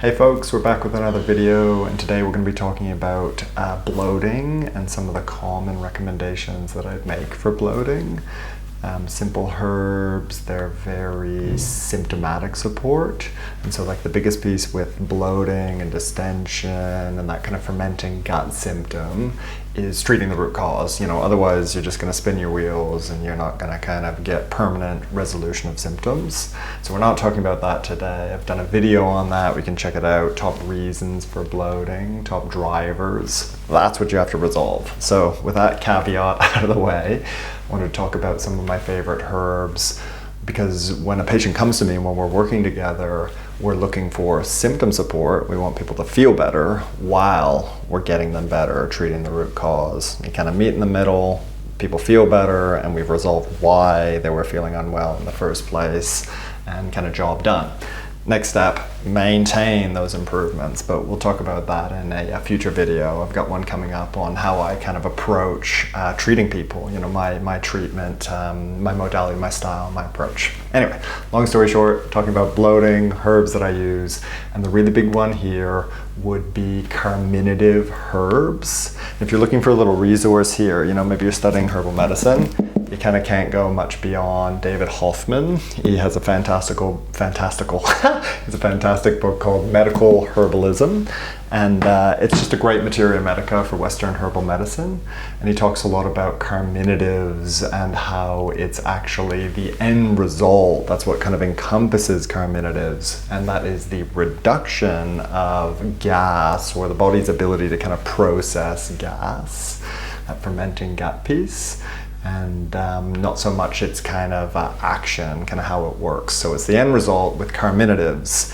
Hey folks, we're back with another video, and today we're going to be talking about bloating and some of the common recommendations that I'd make for bloating. Simple herbs, they're very symptomatic support, and so like the biggest piece with bloating and distension and that kind of fermenting gut symptom is treating the root cause. Otherwise you're just going to spin your wheels and you're not going to kind of get permanent resolution of symptoms. So we're not talking about that today. I've done a video on that, we can check it out. Top reasons for bloating, top drivers, that's what you have to resolve. So with that caveat out of the way, I wanted to talk about some of my favorite herbs, because when a patient comes to me and when we're working together, we're looking for symptom support. We want people to feel better while we're getting them better, treating the root cause. You kind of meet in the middle, people feel better, and we've resolved why they were feeling unwell in the first place, and kind of job done. Next step, maintain those improvements, but we'll talk about that in a future video. I've got one coming up on how I kind of approach treating people, my treatment, my modality, my style, my approach. Anyway, long story short, talking about bloating, herbs that I use, and the really big one here would be carminative herbs. If you're looking for a little resource here, maybe you're studying herbal medicine, you kind of can't go much beyond David Hoffman. He has a fantastic book called Medical Herbalism, and it's just a great materia medica for Western herbal medicine. And he talks a lot about carminatives and how it's actually the end result. That's what kind of encompasses carminatives, and that is the reduction of gas, or the body's ability to kind of process gas, that fermenting gut piece. And not so much its kind of action, kind of how it works. So it's the end result with carminatives.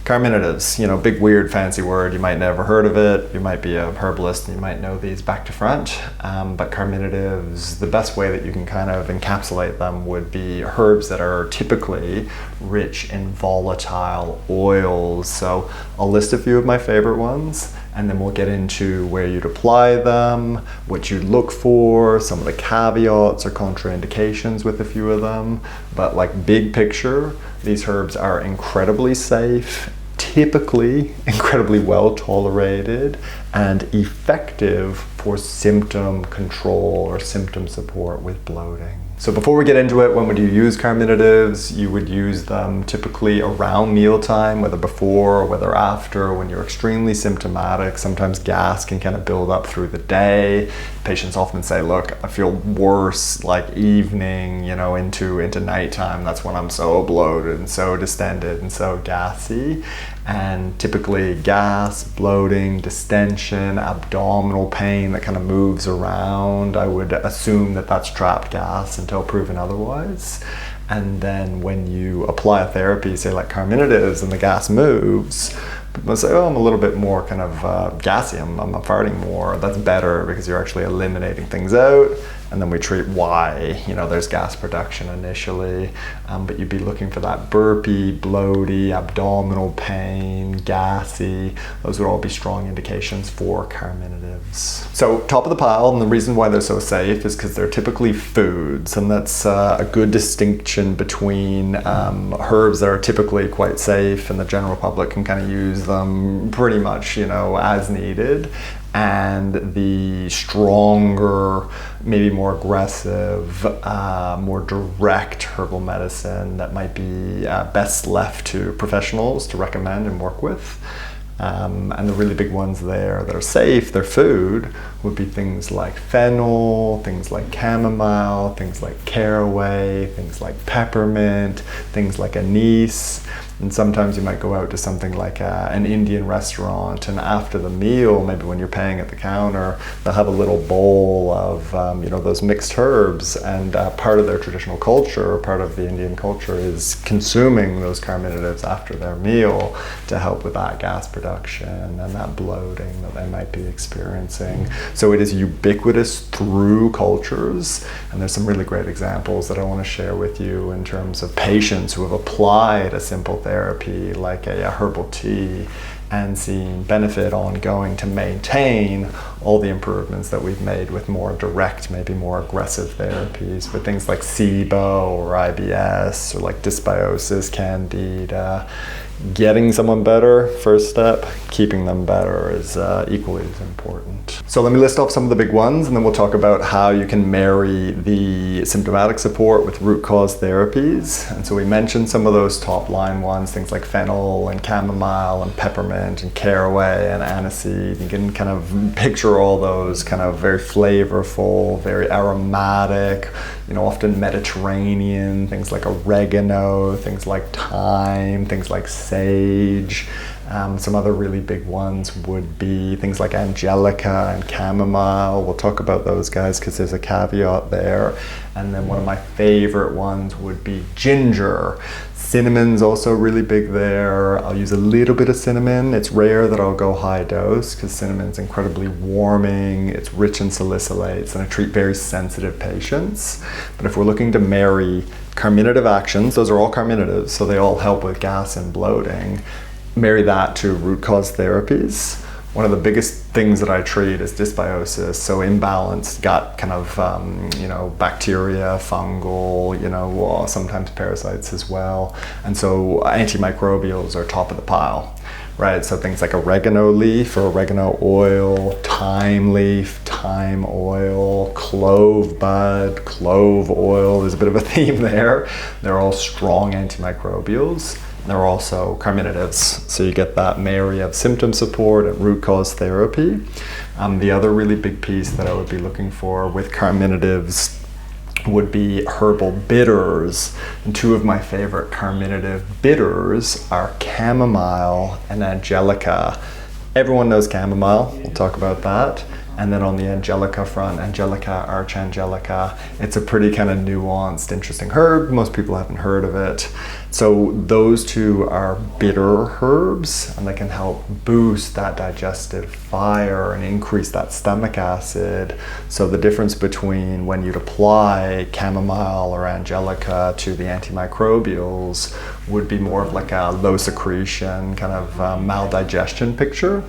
Carminatives, big weird fancy word, you might never heard of it, you might be a herbalist and you might know these back to front, but carminatives, the best way that you can kind of encapsulate them would be herbs that are typically rich in volatile oils. So I'll list a few of my favorite ones, and then we'll get into where you'd apply them, what you'd look for, some of the caveats or contraindications with a few of them. But like big picture, these herbs are incredibly safe, typically incredibly well tolerated, and effective for symptom control or symptom support with bloating. So before we get into it, when would you use carminatives? You would use them typically around mealtime, whether before or whether after, when you're extremely symptomatic. Sometimes gas can kind of build up through the day. Patients often say, look, I feel worse like evening, into nighttime. That's when I'm so bloated and so distended and so gassy. And typically gas, bloating, distension, abdominal pain that kind of moves around, I would assume that that's trapped gas until proven otherwise. And then when you apply a therapy, say like carminatives, and the gas moves, people say, oh, I'm a little bit more kind of gassy, I'm farting more. That's better because you're actually eliminating things out. And then we treat why, there's gas production initially, but you'd be looking for that burpy, bloaty, abdominal pain, gassy. Those would all be strong indications for carminatives. So top of the pile, and the reason why they're so safe is because they're typically foods, and that's a good distinction between herbs that are typically quite safe and the general public can kind of use them pretty much, as needed, and the stronger, maybe more aggressive, more direct herbal medicine that might be best left to professionals to recommend and work with. And the really big ones there that are safe, they're food, would be things like fennel, things like chamomile, things like caraway, things like peppermint, things like anise. And sometimes you might go out to something like an Indian restaurant, and after the meal, maybe when you're paying at the counter, they'll have a little bowl of those mixed herbs, and part of their traditional culture, or part of the Indian culture, is consuming those carminatives after their meal to help with that gas production and that bloating that they might be experiencing. So it is ubiquitous through cultures, and there's some really great examples that I want to share with you in terms of patients who have applied a simple therapy like a herbal tea and seen benefit ongoing to maintain all the improvements that we've made with more direct, maybe more aggressive therapies for things like SIBO or IBS or like dysbiosis, candida. getting someone better, first step. Keeping them better is equally as important. So let me list off some of the big ones, and then we'll talk about how you can marry the symptomatic support with root cause therapies. And so we mentioned some of those top line ones, things like fennel and chamomile and peppermint and caraway and aniseed. You can kind of picture all those kind of very flavorful, very aromatic, often Mediterranean, things like oregano, things like thyme, things like sage. Some other really big ones would be things like angelica and chamomile. We'll talk about those guys because there's a caveat there. And then one of my favorite ones would be ginger. Cinnamon's also really big there. I'll use a little bit of cinnamon. It's rare that I'll go high dose because cinnamon's incredibly warming. It's rich in salicylates, and I treat very sensitive patients. But if we're looking to marry carminative actions, those are all carminatives, so they all help with gas and bloating. Marry that to root cause therapies. One of the biggest things that I treat is dysbiosis, so imbalanced gut kind of, bacteria, fungal, sometimes parasites as well. And so antimicrobials are top of the pile, right? So things like oregano leaf or oregano oil, thyme leaf, thyme oil, clove bud, clove oil. There's a bit of a theme there. They're all strong antimicrobials. They're also carminatives, so you get that marry of symptom support and root cause therapy. The other really big piece that I would be looking for with carminatives would be herbal bitters. And two of my favorite carminative bitters are chamomile and angelica. Everyone knows chamomile, we'll talk about that. And then on the angelica front, angelica, archangelica, it's a pretty kind of nuanced, interesting herb. Most people haven't heard of it. So those two are bitter herbs, and they can help boost that digestive fire and increase that stomach acid. So the difference between when you'd apply chamomile or angelica to the antimicrobials would be more of like a low secretion, kind of maldigestion picture.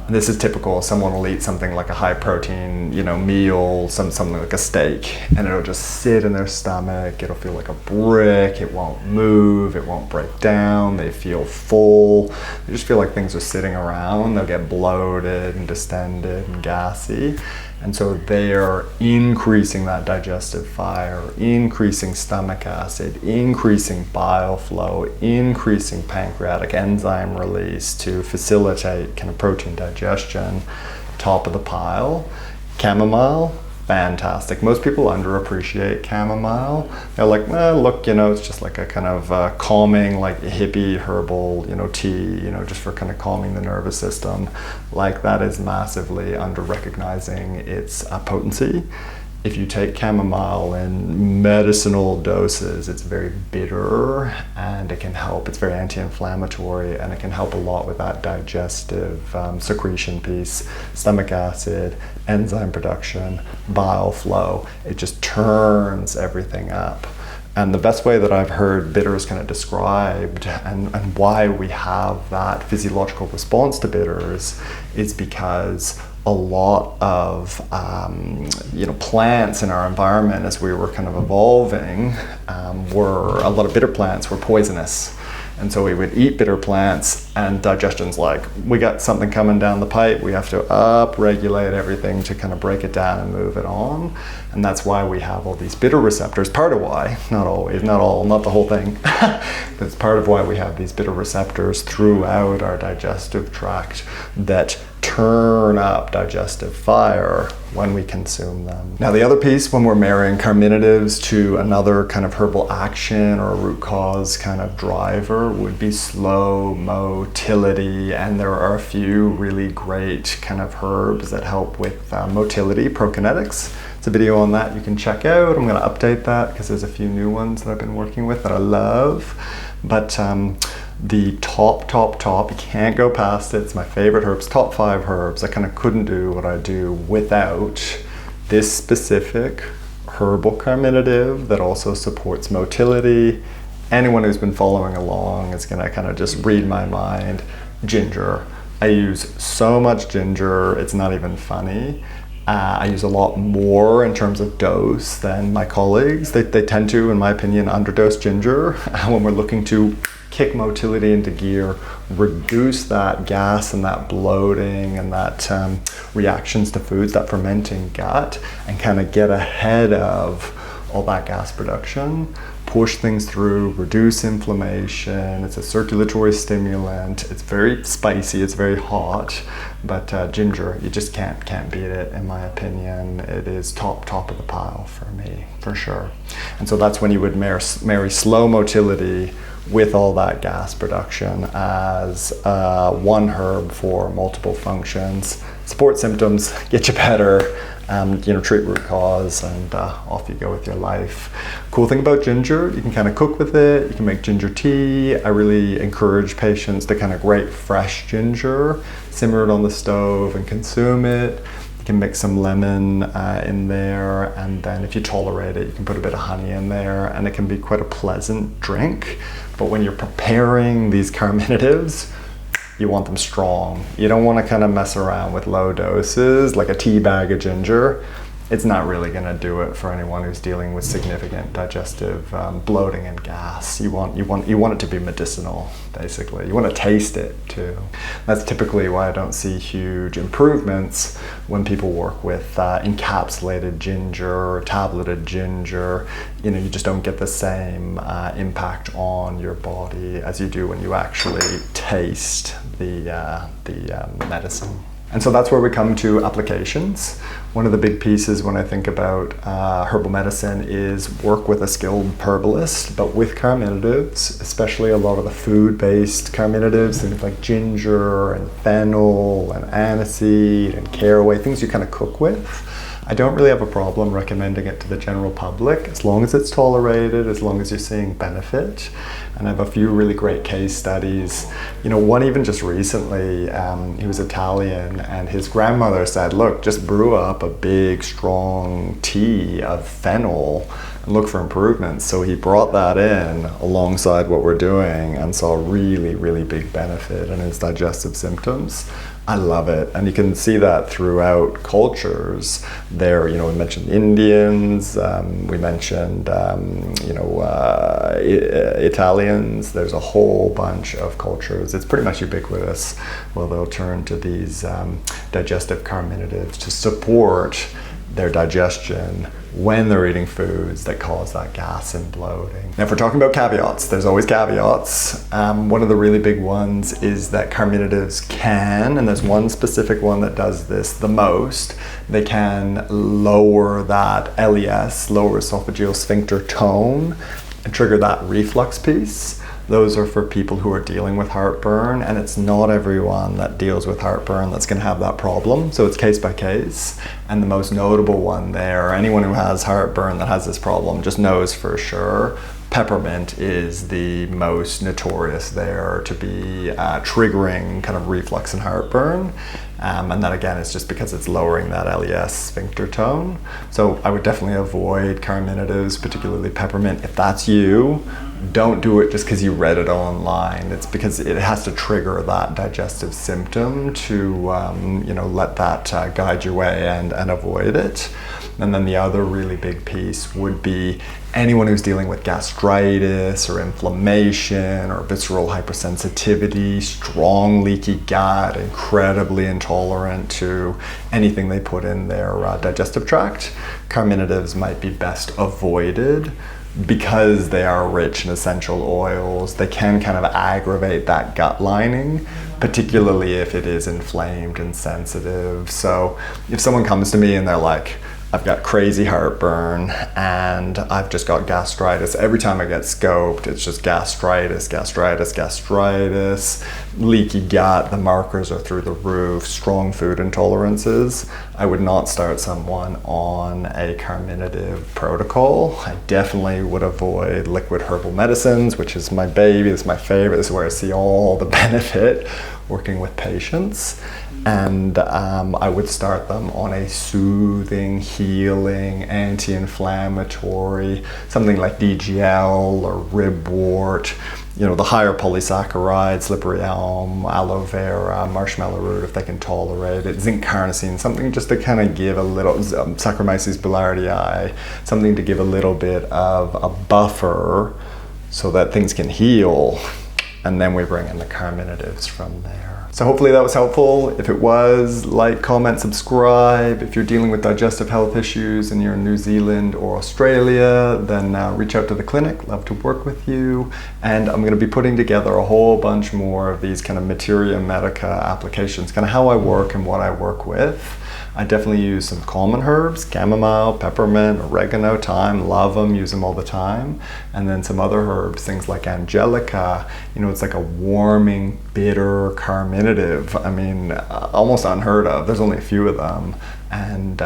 And this is typical. Someone will eat something like a high protein, meal, something like a steak, and it'll just sit in their stomach. It'll feel like a brick. It won't move. It won't break down. They feel full. They just feel like things are sitting around. They'll get bloated and distended and gassy. And so they are increasing that digestive fire, increasing stomach acid, increasing bile flow, increasing pancreatic enzyme release to facilitate kind of protein digestion. Top of the pile. Chamomile, fantastic. Most people underappreciate chamomile. They're like, look, it's just like a kind of calming, like hippie herbal, tea, just for kind of calming the nervous system. Like, that is massively under recognizing its potency. If you take chamomile in medicinal doses, it's very bitter and it can help. It's very anti-inflammatory and it can help a lot with that digestive secretion piece, stomach acid, enzyme production, bile flow. It just turns everything up. And the best way that I've heard bitters kind of described and why we have that physiological response to bitters is because a lot of plants in our environment as we were kind of evolving were a lot of bitter plants were poisonous. And so we would eat bitter plants, and digestion's like, we got something coming down the pipe, we have to up-regulate everything to kind of break it down and move it on. And that's why we have all these bitter receptors. Part of why, not always, not the whole thing, but it's part of why we have these bitter receptors throughout our digestive tract that turn up digestive fire when we consume them. Now, the other piece, when we're marrying carminatives to another kind of herbal action or root cause kind of driver, would be slow motility. And there are a few really great kind of herbs that help with motility, prokinetics. It's a video on that you can check out. I'm going to update that because there's a few new ones that I've been working with that I love. But the top, you can't go past it. It's my favorite herbs, top 5 herbs. I kind of couldn't do what I do without this specific herbal carminative that also supports motility. Anyone who's been following along is gonna kind of just read my mind. Ginger. I use so much ginger, it's not even funny. I use a lot more in terms of dose than my colleagues. They tend to, in my opinion, underdose ginger when we're looking to kick motility into gear, reduce that gas and that bloating and that reactions to foods, that fermenting gut, and kind of get ahead of all that gas production, push things through, reduce inflammation. It's a circulatory stimulant. It's very spicy, it's very hot, but ginger, you just can't beat it, in my opinion. It is top of the pile for me, for sure. And so that's when you would marry slow motility with all that gas production as one herb for multiple functions, support symptoms, get you better, treat root cause, and off you go with your life. Cool thing about ginger, you can kind of cook with it, you can make ginger tea. I really encourage patients to kind of grate fresh ginger, simmer it on the stove and consume it. You can mix some lemon in there, and then if you tolerate it, you can put a bit of honey in there, and it can be quite a pleasant drink. But when you're preparing these carminatives, you want them strong. You don't want to kind of mess around with low doses, like a tea bag of ginger. It's not really going to do it for anyone who's dealing with significant digestive bloating and gas. You want it to be medicinal, basically. You want to taste it too. That's typically why I don't see huge improvements when people work with encapsulated ginger or tableted ginger. You just don't get the same impact on your body as you do when you actually taste the medicine. And so that's where we come to applications. One of the big pieces when I think about herbal medicine is work with a skilled herbalist, but with carminatives, especially a lot of the food-based carminatives, things like ginger and fennel and aniseed and caraway, things you kind of cook with. I don't really have a problem recommending it to the general public, as long as it's tolerated, as long as you're seeing benefit. And I have a few really great case studies. One even just recently, he was Italian, and his grandmother said, look, just brew up a big, strong tea of fennel and look for improvements. So he brought that in alongside what we're doing and saw really, really big benefit in his digestive symptoms. I love it, and you can see that throughout cultures. There, we mentioned Indians, we mentioned, Italians. There's a whole bunch of cultures. It's pretty much ubiquitous. Well, they'll turn to these digestive carminatives to support their digestion when they're eating foods that cause that gas and bloating. Now, if we're talking about caveats, there's always caveats. One of the really big ones is that carminatives can, and there's one specific one that does this the most, they can lower that LES, lower esophageal sphincter tone, and trigger that reflux piece. Those are for people who are dealing with heartburn, and it's not everyone that deals with heartburn that's going to have that problem. So it's case by case. And the most notable one there, anyone who has heartburn that has this problem just knows for sure, peppermint is the most notorious there to be triggering kind of reflux and heartburn. And that again is just because it's lowering that LES sphincter tone. So I would definitely avoid carminatives, particularly peppermint. If that's you, don't do it just because you read it online. It's because it has to trigger that digestive symptom to let that guide your way and avoid it. And then the other really big piece would be anyone who's dealing with gastritis or inflammation or visceral hypersensitivity, strong leaky gut, incredibly intolerant to anything they put in their digestive tract. Carminatives might be best avoided because they are rich in essential oils. They can kind of aggravate that gut lining, particularly if it is inflamed and sensitive. So if someone comes to me and they're like, I've got crazy heartburn and I've just got gastritis. Every time I get scoped, it's just gastritis, leaky gut, the markers are through the roof, strong food intolerances. I would not start someone on a carminative protocol. I definitely would avoid liquid herbal medicines, which is my baby, this is my favorite, this is where I see all the benefit working with patients. And I would start them on a soothing, healing, anti-inflammatory, something like DGL or ribwort, the higher polysaccharides, slippery elm, aloe vera, marshmallow root if they can tolerate it, zinc carnosine, something just to kind of give a little, Saccharomyces boulardii, something to give a little bit of a buffer so that things can heal and then we bring in the Carminatives from there. So hopefully that was helpful. If it was, like, comment, subscribe. If you're dealing with digestive health issues and you're in New Zealand or Australia, then reach out to the clinic. Love to work with you. And I'm going to be putting together a whole bunch more of these kind of materia medica applications, kind of how I work and what I work with. I definitely use some common herbs, chamomile, peppermint, oregano, thyme, love them, use them all the time. And then some other herbs, things like angelica, you know, it's like a warming, bitter carminative. I mean, almost unheard of. There's only a few of them. And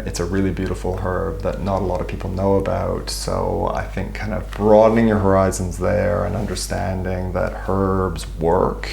it's a really beautiful herb that not a lot of people know about. So I think kind of broadening your horizons there and understanding that herbs work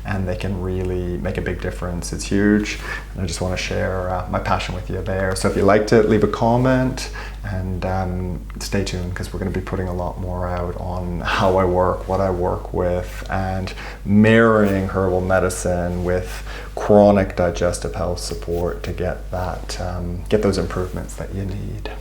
and they can really make a big difference. It's huge. And I just want to share my passion with you there. So if you liked it, leave a comment and stay tuned, because we're going to be putting a lot more out on how I work, what I work with, and marrying herbal medicine with chronic digestive health support to get that, get those improvements that you need.